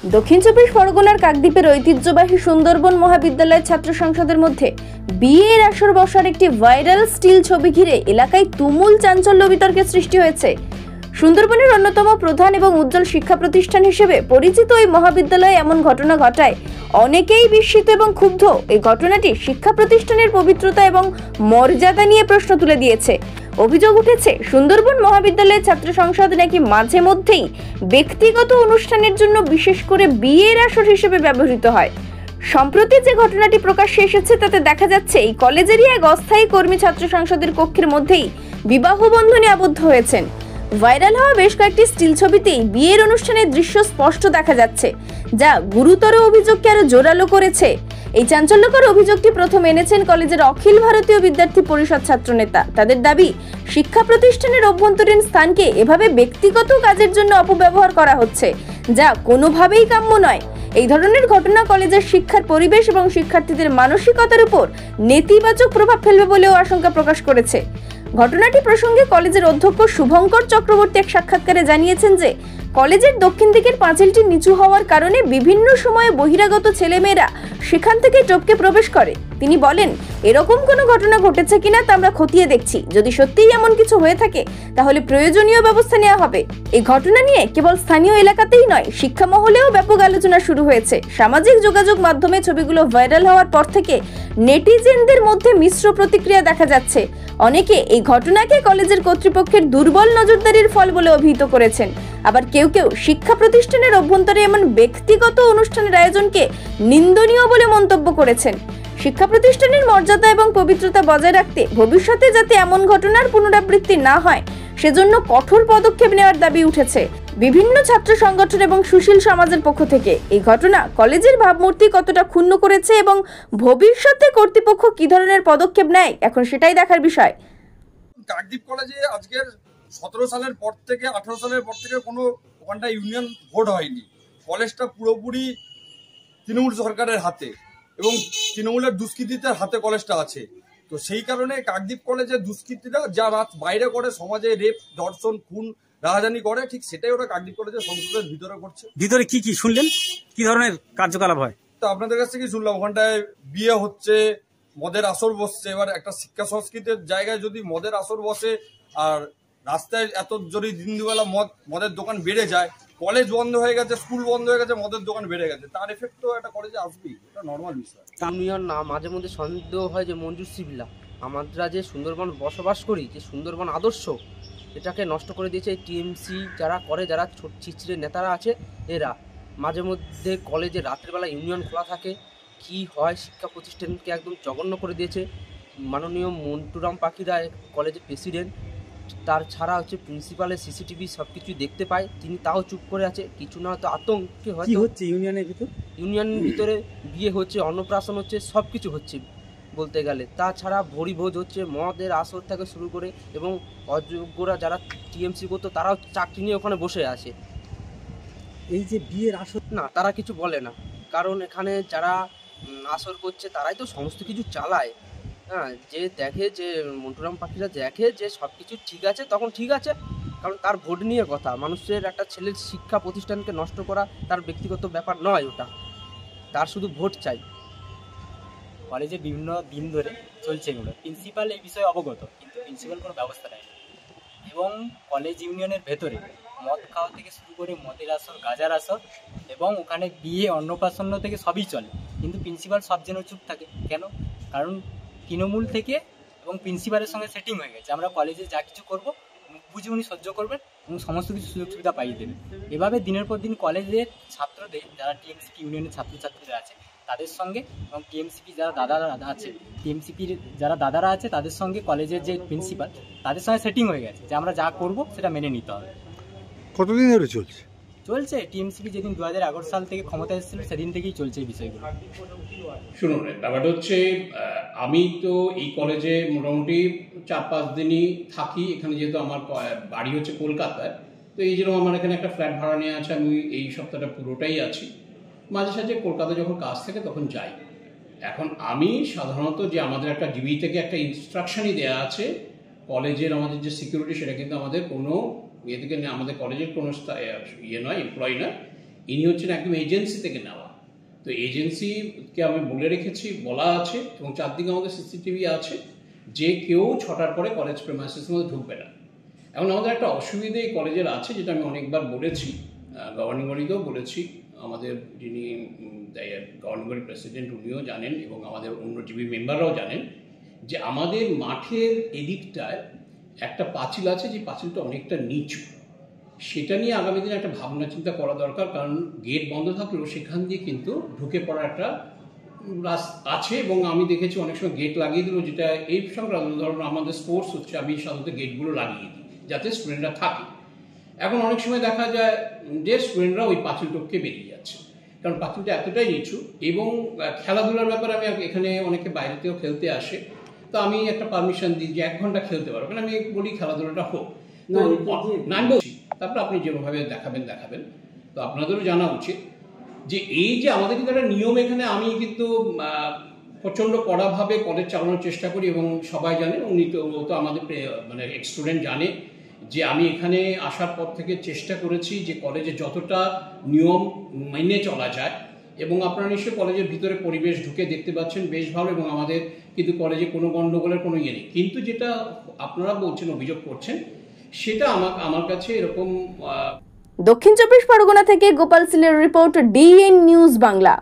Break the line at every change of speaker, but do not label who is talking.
দক্ষিণ চব্বিশ পরগনার কাকদ্বীপের ঐতিহ্যবাহী সুন্দরবন মহাবিদ্যালয়ের ছাত্র সংসদের মধ্যে বিয়ের আসর বসার একটি ভাইরাল স্টিল ছবি ঘিরে এলাকায় তুমুল চাঞ্চল্য বিতর্কের সৃষ্টি হয়েছে। সুন্দরবনের অন্যতম প্রধান এবং উজ্জ্বল শিক্ষা প্রতিষ্ঠান হিসেবে পরিচিত এই মহাবিদ্যালয়ে এমন ঘটনা ঘটায় অনেকেই বিস্মিত এবং ক্ষুব্ধ। এই ঘটনাটি শিক্ষা প্রতিষ্ঠানের পবিত্রতা এবং মর্যাদা নিয়ে প্রশ্ন তুলে দিয়েছে। অভিযোগ উঠেছে, সুন্দরবন মহাবিদ্যালয়ের ছাত্র সংসদ নাকি মাঝে মধ্যেই ব্যক্তিগত অনুষ্ঠানের জন্য বিশেষ করে বিয়ের আসর হিসেবে ব্যবহৃত হয়। সম্প্রতি যে ঘটনাটি প্রকাশ্যে এসেছে তাতে দেখা যাচ্ছে এই কলেজেরই এক অস্থায়ী কর্মী ছাত্র সংসদের কক্ষের মধ্যেই বিবাহ বন্ধনে আবদ্ধ হয়েছেন। ভাইরাল হওয়া বেশ কয়েকটি স্টিল ছবিতেই বিয়ের অনুষ্ঠানের দৃশ্য স্পষ্ট দেখা যাচ্ছে, যা গুরুতর অভিযোগকে আরো জোরালো করেছে। এই চাঞ্চল্যকর অভিযোগটি প্রথম এনেছেন কলেজের অখিল ভারতীয় বিদ্যার্থী পরিষদ ছাত্রনেতা। তাদের দাবি, শিক্ষা প্রতিষ্ঠানের অভ্যন্তরীণ স্থানকে এভাবে ব্যক্তিগত কাজের জন্য অপব্যবহার করা হচ্ছে, যা কোনোভাবেই কাম্য নয়। এই ধরনের ঘটনা কলেজের শিক্ষার পরিবেশ এবং শিক্ষার্থীদের মানসিকতার উপর নেতিবাচক প্রভাব ফেলবে বলেও আশঙ্কা প্রকাশ করেছে। ঘটনাটি প্রসঙ্গে কলেজের অধ্যক্ষ শুভঙ্কর চক্রবর্তী এক সাক্ষাৎকারে জানিয়েছেন যে কলেজের দক্ষিণ দিকের পাঁচিলটি নিচু হওয়ার কারণে বিভিন্ন সময়ে বহিরাগত ছেলেমেয়েরা সেখান থেকে টপকে প্রবেশ করে। তিনি বলেন, এরকম কোনো ঘটনা ঘটেছে কিনা তা আমরা খতিয়ে দেখছি। যদি সত্যিই এমন কিছু হয়ে থাকে তাহলে প্রয়োজনীয় ব্যবস্থা নেওয়া হবে। এই ঘটনা নিয়ে কেবল স্থানীয় এলাকাতেই নয়, শিক্ষা মহলেও ব্যাপক আলোচনা শুরু হয়েছে। সামাজিক যোগাযোগ মাধ্যমে ছবিগুলো ভাইরাল হওয়ার পর থেকে নেটিজেনদের মধ্যে মিশ্র প্রতিক্রিয়া দেখা যাচ্ছে। অনেকে এই ঘটনাকে কলেজের কর্তৃপক্ষের দুর্বল নজরদারির ফল বলে অভিহিত করেছেন। আবার কেউ কেউ শিক্ষা প্রতিষ্ঠানের অভ্যন্তরে এমন ব্যক্তিগত অনুষ্ঠানের আয়োজনকে নিন্দনীয় বলে মন্তব্য করেছেন। শিক্ষা প্রতিষ্ঠানের মর্যাদা এবং পবিত্রতা বজায় রাখতে ভবিষ্যতে যাতে এমন ঘটনার পুনরাবৃত্তি না হয় সেজন্য কঠোর পদক্ষেপ নেওয়ার দাবি উঠেছে বিভিন্ন ছাত্র সংগঠন এবং সুশীল সমাজের পক্ষ থেকে। এই ঘটনা কলেজের ভাবমূর্তি কতটা ক্ষুণ্ণ করেছে এবং ভবিষ্যতে কর্তৃপক্ষ কি ধরনের পদক্ষেপ নেয় এখন সেটাই দেখার বিষয়।
কাকদ্বীপ কলেজে আজকের 17 সালের পর থেকে 18 সালের পর থেকে কোনো ওখানটা ইউনিয়ন ভোট হয়নি। কলেজটা পুরোপুরি তৃণমূল সরকারের হাতে এবং তৃণমূলের দুষ্কৃতীদের হাতে কলেজটা আছে। তো সেই কারণে কাকদ্বীপ কলেজের দুষ্কৃতীরা যা রাত বাইরে করে সমাজে রেপ, ধর্ষণ, খুন, রাহাজানি করে, ঠিক সেটাই ওরা কাকদ্বীপ কলেজের সংসদের ভিতরে করছে।
ভিতরে কি কি শুনলেন, কি ধরনের কার্যকলাপ হয়?
তো আপনাদের কাছ থেকে শুনলাম ওখানটায় বিয়ে হচ্ছে, মদের আসর বসছে। এবার একটা শিক্ষা সংস্কৃতির জায়গায় যদি মদের আসর বসে আর রাস্তায় এত যদি দিন দুবেলা মদের দোকান বেড়ে যায়, কলেজ বন্ধ হয়ে গেছে, স্কুল বন্ধ হয়ে গেছে, মদের দোকান বেড়ে গেছে, তার এফেক্ট তো একটা কলেজে আসবেই। এটা নর্মাল বিষয়।
ইউনিয়ন না, মাঝে মধ্যে সন্দেহ হয় যে মঞ্জুর সিবিলা আমরা যে সুন্দরবন বসবাস করি, যে সুন্দরবন আদর্শ এটাকে নষ্ট করে দিয়েছে এই টিএমসি যারা করে, যারা ছিচড়ে নেতারা আছে এরা। মাঝে মধ্যে কলেজে রাত্রেবেলা ইউনিয়ন খোলা থাকে, কি হয় শিক্ষা প্রতিষ্ঠানকে একদম জঘন্য করে দিয়েছে। মাননীয় মন্টুরাম পাখিরা কলেজের প্রেসিডেন্ট, তার ছাড়া হচ্ছে প্রিন্সিপালের সিসিটিভি সব কিছুই দেখতে পায়, তিনি তাও চুপ করে আছে। কিছু না হয়তো আতঙ্কে হয়
হচ্ছে ইউনিয়নের
ভিতরে বিয়ে হচ্ছে, অন্নপ্রাশন হচ্ছে, সব কিছু হচ্ছে বলতে গেলে। তাছাড়া ভরি ভোজ হচ্ছে, মদের আসর থেকে শুরু করে, এবং অযোগ্যরা যারা টিএমসি করতো তারাও চাকরি নিয়ে ওখানে বসে আছে।
এই যে বিয়ের আসর
না, তারা কিছু বলে না, কারণ এখানে যারা আসর করছে তারাই তো সমস্ত কিছু চালায়। হ্যাঁ, যে দেখে, যে মন্টুরাম পাখিরা দেখে যে সব কিছু ঠিক আছে, তখন ঠিক আছে, কারণ তার ভোট নিয়ে কথা। মানুষের একটা ছেলের শিক্ষা প্রতিষ্ঠানকে নষ্ট করা তার ব্যক্তিগত ব্যাপার নয়, ওটা তার শুধু ভোট চাই।
কলেজে বিভিন্ন দিন ধরে চলছে এগুলো, প্রিন্সিপাল এই বিষয়ে অবগত, কিন্তু প্রিন্সিপাল কোনো ব্যবস্থা নেয় না। এবং কলেজ ইউনিয়নের ভেতরে মদ খাওয়া থেকে শুরু করে মদের আসর, গাঁজার আসর, এবং ওখানে বিয়ে, অন্নপ্রাশন থেকে সবই চলে, কিন্তু প্রিন্সিপাল সব যেন চুপ থাকে। কেন? কারণ তৃণমূল থেকে এবং প্রিন্সিপালের সঙ্গে সেটিং হয়ে গেছে, আমরা কলেজে যা কিছু করবো মুখ বুঝে উনি সহ্য করবেন এবং সমস্ত কিছু সুযোগ সুবিধা পাইয়ে দেবেন। এভাবে দিনের পর দিন কলেজের ছাত্রদের, যারা টিএমসিপি ইউনিয়নের ছাত্রছাত্রীরা আছে তাদের সঙ্গে, এবং টিএমসিপি যারা দাদারা আছে, টিএমসিপির যারা দাদারা আছে তাদের সঙ্গে কলেজের যে প্রিন্সিপাল, তাদের সঙ্গে সেটিং হয়ে গেছে যে আমরা যা করব সেটা মেনে নিতে হবে।
কতদিন ধরে চলছে?
টিএমসিপি যেদিন 2011 সাল থেকে ক্ষমতা এসেছিল সেদিন থেকেই চলছে এই বিষয়গুলো।
শুনুন, ব্যাপারটা হচ্ছে আমি তো এই কলেজে মোটামুটি 4-5 দিনই থাকি। এখানে যেহেতু আমার বাড়ি হচ্ছে কলকাতায়, তো এই জন্য আমার এখানে একটা ফ্ল্যাট ভাড়া নিয়ে আছে, আমি এই সপ্তাহটা পুরোটাই আছি। মাঝে সাঝে কলকাতা যখন কাজ থাকে তখন যাই। এখন আমি সাধারণত যে আমাদের একটা ডিবি থেকে একটা ইনস্ট্রাকশনই দেওয়া আছে, কলেজের আমাদের যে সিকিউরিটি সেটা কিন্তু আমাদের কোনো ইয়ে থেকে আমাদের কলেজের কোনো ইয়ে নয়, এমপ্লয়ি নয়। ইনি হচ্ছেন একদম এজেন্সি থেকে নেওয়া। তো এজেন্সিকে আমি বলে রেখেছি, বলা আছে, এবং চারদিকে আমাদের সিসিটিভি আছে যে কেউ 6টার পরে কলেজ প্রেমাইসিসের মধ্যে ঢুকবে না। এখন আমাদের একটা অসুবিধে এই কলেজের আছে, যেটা আমি অনেকবার বলেছি, গভর্নিং বডিতেও বলেছি, আমাদের যিনি গভর্নিং বডি প্রেসিডেন্ট উনিও জানেন এবং আমাদের অন্য জিবি মেম্বাররাও জানেন যে আমাদের মাঠের এদিকটায় একটা পাঁচিল আছে, যে পাঁচিলটা অনেকটা নিচু। সেটা নিয়ে আগামী দিনে একটা ভাবনা চিন্তা করা দরকার, কারণ গেট বন্ধ থাকলেও সেখান দিয়ে কিন্তু ঢুকে পড়ার একটা রাস্তা আছে। এবং আমি দেখেছি অনেক সময় গেট লাগিয়ে দিল, যেটা এই সংক্রান্ত, ধরুন আমাদের স্পোর্টস হচ্ছে, আমি সাধারণত গেটগুলো লাগিয়ে দিই যাতে স্টুডেন্টরা থাকে। এখন অনেক সময় দেখা যায় যে স্টুডেন্টরা ওই পাঁচিল টপকে বেরিয়ে যাচ্ছে, কারণ পাঁচিলটা এতটাই নিচু। এবং খেলাধুলার ব্যাপারে আমি এখানে অনেকে বাইরেতেও খেলতে আসে, তো আমি একটা পারমিশন দিই যে 1 ঘন্টা খেলতে পারবো, মানে আমি বলি খেলাধুলাটা হোক, না আমি বলছি, তারপর আপনি যেভাবে দেখাবেন। তো আপনাদেরও জানা উচিত যে এই যে আমাদের কিন্তু একটা নিয়ম এখানে, আমি কিন্তু প্রচণ্ড কড়াভাবে কলেজ চালানোর চেষ্টা করি এবং সবাই জানে, উনি তো আমাদের মানে স্টুডেন্ট জানে যে আমি এখানে আসার পর থেকে চেষ্টা করেছি যে কলেজে যতটা নিয়ম মেনে চলা যায়। এবং আপনারা নিশ্চয়ই কলেজের ভিতরে পরিবেশ ঢুকে দেখতে পাচ্ছেন বেশ ভালো, এবং আমাদের কিন্তু কলেজে কোনো গণ্ডগোলের কোনো ইয়ে নেই। কিন্তু যেটা আপনারা বলছেন, অভিযোগ করছেন, সেটা আমার কাছে এরকম।
দক্ষিণ চব্বিশ পরগনা থেকে গোপাল সিলের রিপোর্ট, ডিএন নিউজ বাংলা।